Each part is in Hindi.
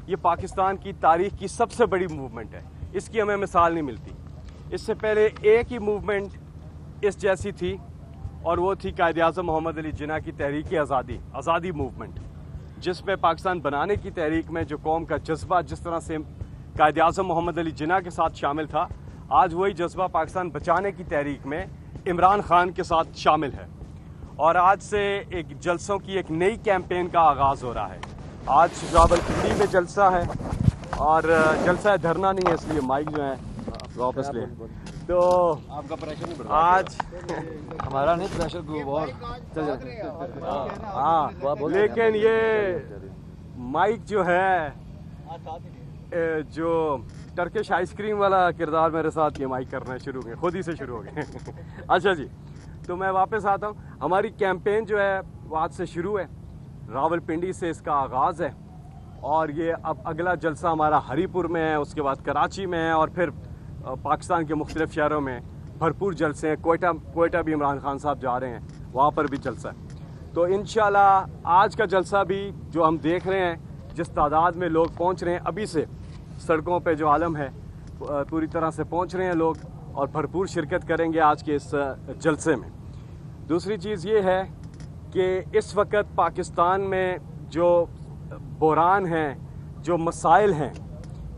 ये पाकिस्तान की तारीख की सबसे बड़ी मूवमेंट है। इसकी हमें मिसाल नहीं मिलती। इससे पहले एक ही मूवमेंट इस जैसी थी और वो थी कायद-ए-आज़म मोहम्मद अली जिन्ना की तहरीक आज़ादी मूवमेंट, जिसमें पाकिस्तान बनाने की तहरीक में जो कौम का जज्बा जिस तरह से कायद-ए-आज़म मोहम्मद अली जिन्ना के साथ शामिल था, आज वही जज्बा पाकिस्तान बचाने की तहरीक में इमरान खान के साथ शामिल है। और आज से एक जलसों की एक नई कैंपेन का आगाज़ हो रहा है। आज रावलपिंडी में जलसा है और जलसा है, धरना नहीं है, इसलिए माइक जो है वापस ले। तो आपका प्रेशर नहीं बढ़ आज हमारा नहीं प्रेशर ग्रुप और हाँ, लेकिन ये माइक जो है जो टर्किश आइसक्रीम वाला किरदार मेरे साथ ये माइक करना शुरू हो गए, खुद ही से शुरू हो गए। अच्छा जी, तो मैं वापस आता हूँ। हमारी कैंपेन जो है वो आज से शुरू है, रावलपिंडी से इसका आगाज़ है और ये अब अगला जलसा हमारा हरीपुर में है, उसके बाद कराची में है और फिर पाकिस्तान के मुख्तलिफ शहरों में भरपूर जलसे हैं। कोयटा भी इमरान खान साहब जा रहे हैं, वहाँ पर भी जलसा है। तो इंशाल्लाह आज का जलसा भी जो हम देख रहे हैं, जिस तादाद में लोग पहुँच रहे हैं, अभी से सड़कों पे जो आलम है पूरी तरह से पहुँच रहे हैं लोग और भरपूर शिरकत करेंगे आज के इस जलसे में। दूसरी चीज़ ये है कि इस वक्त पाकिस्तान में जो बहरान हैं, जो मसाइल हैं,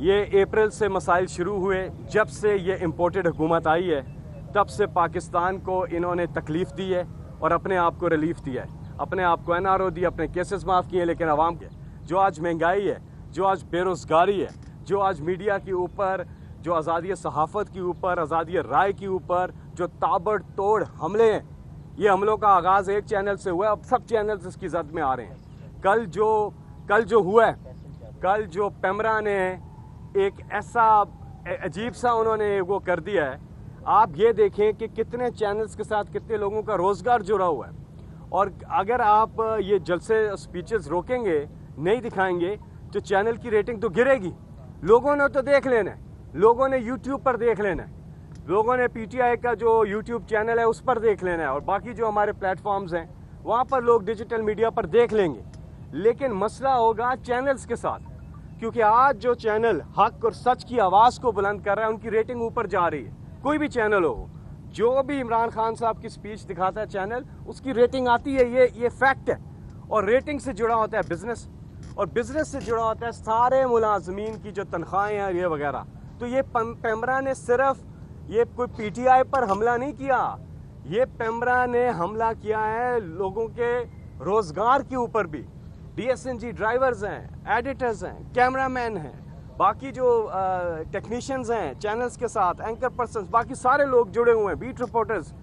ये अप्रैल से मसाइल शुरू हुए। जब से ये इम्पोर्टेड हुकूमत आई है तब से पाकिस्तान को इन्होंने तकलीफ़ दी है और अपने आप को रिलीफ दिया है, अपने आप को NRO दी, अपने केसेस माफ़ किए, लेकिन आवाम के जो आज महंगाई है, जो आज बेरोज़गारी है, जो आज मीडिया के ऊपर, जो आज़ादी सहाफ़त के ऊपर, आज़ादी राय के ऊपर जो ताबड़तोड़ हमले हैं, ये हमलों का आगाज़ एक चैनल से हुआ है, अब सब चैनल्स इसकी जद में आ रहे हैं। कल जो हुआ है, कल जो पेमरा ने एक ऐसा अजीब सा उन्होंने वो कर दिया है, आप ये देखें कि कितने चैनल्स के साथ कितने लोगों का रोज़गार जुड़ा हुआ है। और अगर आप ये जलसे स्पीचेस रोकेंगे, नहीं दिखाएंगे, तो चैनल की रेटिंग तो गिरेगी। लोगों ने तो देख लेना है, लोगों ने यूट्यूब पर देख लेना है, लोगों ने PTI का जो यूट्यूब चैनल है उस पर देख लेना है और बाकी जो हमारे प्लेटफॉर्म्स हैं वहाँ पर लोग डिजिटल मीडिया पर देख लेंगे। लेकिन मसला होगा चैनल्स के साथ, क्योंकि आज जो चैनल हक और सच की आवाज़ को बुलंद कर रहा है उनकी रेटिंग ऊपर जा रही है। कोई भी चैनल हो, जो भी इमरान खान साहब की स्पीच दिखाता है चैनल, उसकी रेटिंग आती है, ये फैक्ट है। और रेटिंग से जुड़ा होता है बिजनेस, और बिजनेस से जुड़ा होता है सारे मुलाजमीन की जो तनख्वाहें हैं ये वगैरह। तो ये पेमरा ने सिर्फ ये कोई PTI पर हमला नहीं किया, ये पेमरा ने हमला किया है लोगों के रोजगार के ऊपर भी। DSNG ड्राइवर्स हैं, एडिटर्स हैं, कैमरामैन हैं, बाकी जो टेक्नीशियंस हैं चैनल्स के साथ, एंकर पर्सन्स, बाकी सारे लोग जुड़े हुए हैं, बीट रिपोर्टर्स,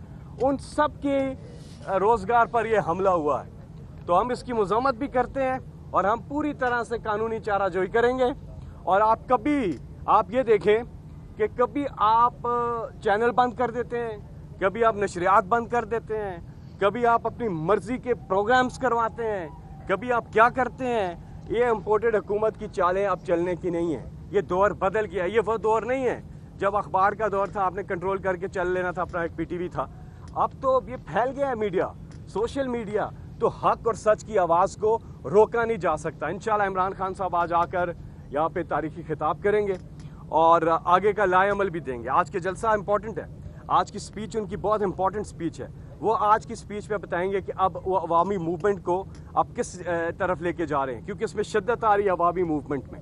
उन सब के रोजगार पर यह हमला हुआ है। तो हम इसकी मज़म्मत भी करते हैं और हम पूरी तरह से कानूनी चाराजोई करेंगे। और आप ये देखें कि कभी आप चैनल बंद कर देते हैं, कभी आप नशरियात बंद कर देते हैं, कभी आप अपनी मर्जी के प्रोग्राम्स करवाते हैं, कभी आप क्या करते हैं। ये इम्पोर्टेड हुकूमत की चालें अब चलने की नहीं है। ये दौर बदल गया, ये वो दौर नहीं है जब अखबार का दौर था, आपने कंट्रोल करके चल लेना था, अपना एक PTV था। अब तो ये फैल गया है मीडिया, सोशल मीडिया, तो हक और सच की आवाज़ को रोका नहीं जा सकता। इंशाल्लाह इमरान खान साहब आज आकर यहाँ पे तारीखी खिताब करेंगे और आगे का लाएअमल भी देंगे। आज के जलसा इंपॉर्टेंट है, आज की स्पीच उनकी बहुत इंपॉर्टेंट स्पीच है। वो आज की स्पीच में बताएंगे कि अब वो अवामी मूवमेंट को अब किस तरफ लेके जा रहे हैं, क्योंकि इसमें शिद्दत आ रही है अवामी मूवमेंट में।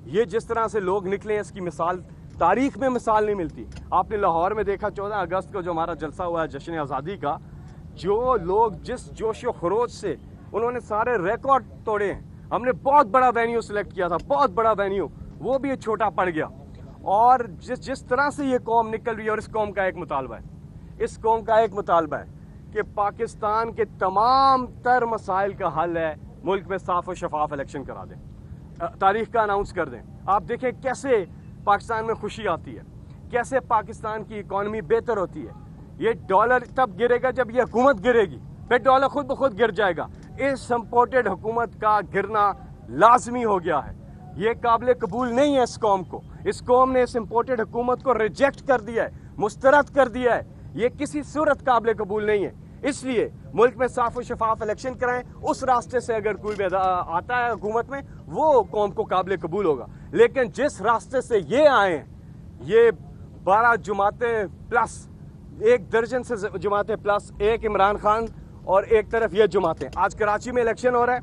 ये जिस तरह से लोग निकले हैं, इसकी मिसाल तारीख में मिसाल नहीं मिलती। आपने लाहौर में देखा 14 अगस्त को जो हमारा जलसा हुआ है जश्न आज़ादी का, जो लोग जिस जोश व खरोश से उन्होंने सारे रिकॉर्ड तोड़े हैं। हमने बहुत बड़ा वेन्यू सिलेक्ट किया था, बहुत बड़ा वेन्यू, वो भी छोटा पड़ गया। और जिस तरह से ये कौम निकल रही है, और इस कौम का एक मुतालबा है, इस कौम का एक मुतालबा है कि पाकिस्तान के तमाम तर मसाइल का हल है, मुल्क में साफ और शफाफ इलेक्शन करा दें, तारीख का अनाउंस कर दें। आप देखें कैसे पाकिस्तान में खुशी आती है, कैसे पाकिस्तान की इकॉनमी बेहतर होती है। ये डॉलर तब गिरेगा जब ये हुकूमत गिरेगी, फिर डॉलर खुद ब खुद गिर जाएगा। इस इम्पोर्टेड हुकूमत का गिरना लाजमी हो गया है। ये काबिल कबूल नहीं है इस कौम को। इस कौम ने इस इम्पोर्टेड हुकूमत को रिजेक्ट कर दिया है, मुस्तरद कर दिया है। ये किसी सूरत काबिल कबूल नहीं है। इसलिए मुल्क में साफ और शफाफ इलेक्शन कराएं। उस रास्ते से अगर कोई भी आता है हुकूमत में, वो कौम को काबिल कबूल होगा। लेकिन जिस रास्ते से ये आए, ये 12 जमातें प्लस, 1 दर्जन से जमातें प्लस, एक इमरान खान और एक तरफ ये जमातें। आज कराची में इलेक्शन हो रहा है,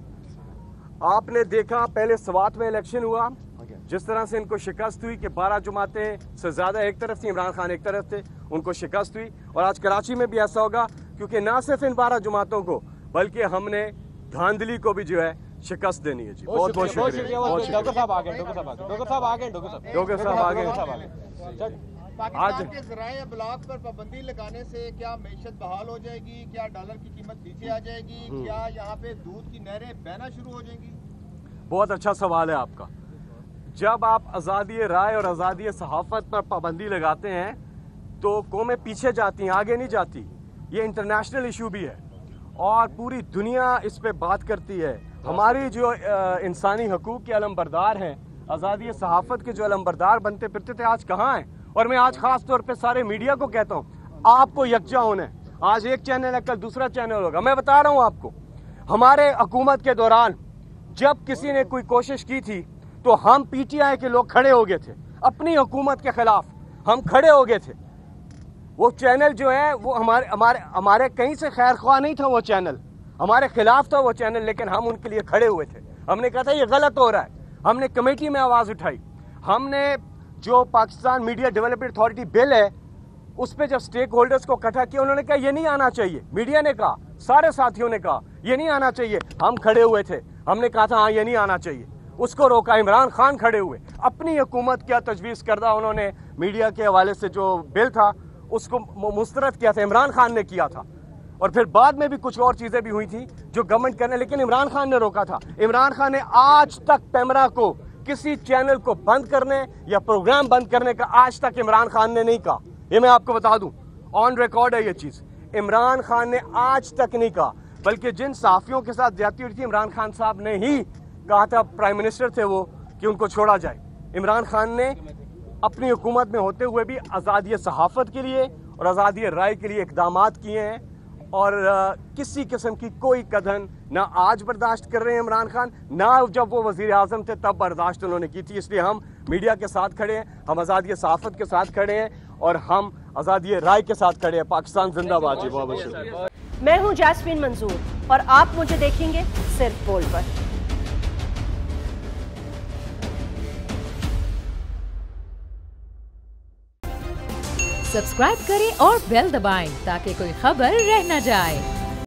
आपने देखा पहले स्वात में इलेक्शन हुआ, जिस तरह से इनको शिकस्त हुई कि 12 जमातें से ज्यादा एक तरफ थी, इमरान खान एक तरफ थे, उनको शिकस्त हुई। और आज कराची में भी ऐसा होगा, क्योंकि ना सिर्फ इन 12 जमातों को बल्कि हमने धांधली को भी जो है शिकस्त देनी है जी। बहुत बहुत शुक्रिया। डॉक्टर साहब आ गए, डॉक्टर साहब आ गए, डॉक्टर साहब आ गए, डॉक्टर साहब आ गए। पाकिस्तान के ज़राए ब्लॉक पर पाबंदी लगाने से क्या मईशत बहाल हो जाएगी? क्या डॉलर की कीमत नीचे आ जाएगी? क्या यहाँ पे दूध की नहरें बहना शुरू हो जाएंगी? बहुत अच्छा सवाल है आपका। जब आप आज़ादी राय और आज़ादी सहाफत पर पाबंदी लगाते हैं तो कौमें पीछे जाती हैं, आगे नहीं जाती। ये इंटरनेशनल इशू भी है और पूरी दुनिया इस पे बात करती है। हमारी जो इंसानी हकूक़ के अलमबरदार हैं, आज़ादी सहाफत के जो अलमबरदार बनते फिरते थे, आज कहाँ हैं? और मैं आज खास तौर पे सारे मीडिया को कहता हूँ, आपको यकजा होना है। आज एक चैनल है, कल दूसरा चैनल होगा। मैं बता रहा हूँ आपको, हमारे हुकूमत के दौरान जब किसी ने कोई कोशिश की थी तो हम पीटीआई के लोग खड़े हो गए थे, अपनी हुकूमत के खिलाफ हम खड़े हो गए थे। वो चैनल जो है वो हमारे कहीं से खैर ख्वाह नहीं था, वो चैनल हमारे खिलाफ था वो चैनल, लेकिन हम उनके लिए खड़े हुए थे। हमने कहा था ये गलत हो रहा है, हमने कमेटी में आवाज उठाई। हमने जो Pakistan media development authority bill है उस पर जब स्टेक होल्डर्स को इकट्ठा किया, उन्होंने कहा ये नहीं आना चाहिए। मीडिया ने कहा, सारे साथियों ने कहा ये नहीं आना चाहिए। हम खड़े हुए थे, हमने कहा था हाँ ये नहीं आना चाहिए, उसको रोका। इमरान खान खड़े हुए, अपनी हुकूमत क्या तजवीज़ करदा उन्होंने मीडिया के हवाले से जो बिल था उसको मुस्तरद किया था, इमरान खान ने किया था। और फिर बाद में भी कुछ और चीजें भी हुई थी जो गवर्नमेंट करने, लेकिन इमरान खान ने रोका था। इमरान खान ने आज तक पैमरा को, किसी चैनल को बंद करने या प्रोग्राम बंद करने का आज तक इमरान खान ने नहीं कहा। ये मैं आपको बता दूं, ऑन रिकॉर्ड है ये चीज। इमरान खान ने आज तक नहीं कहा, बल्कि जिन सहाफियों के साथ ज्यादती हुई थी, इमरान खान साहब ने ही कहा था, प्राइम मिनिस्टर थे वो, कि उनको छोड़ा जाए। इमरान खान ने अपनी हुकूमत में होते हुए भी आज़ादी सहाफत के लिए और आज़ादी राय के लिए इकदाम किए हैं और किसी किस्म की कोई कदन ना आज बर्दाश्त कर रहे हैं इमरान खान, ना जब वो वज़ीर आज़म थे तब बर्दाश्त उन्होंने की थी। इसलिए हम मीडिया के साथ खड़े हैं, हम आज़ादी सहाफत के साथ खड़े हैं और हम आज़ादी राय के साथ खड़े हैं। पाकिस्तान जिंदाबाद जी। बहुत बहुत शुक्रिया। मैं हूं जैस्मीन मंजूर और आप मुझे देखेंगे सिर्फ बोल पर। सब्सक्राइब करें और बेल दबाएं ताकि कोई खबर रह न जाए।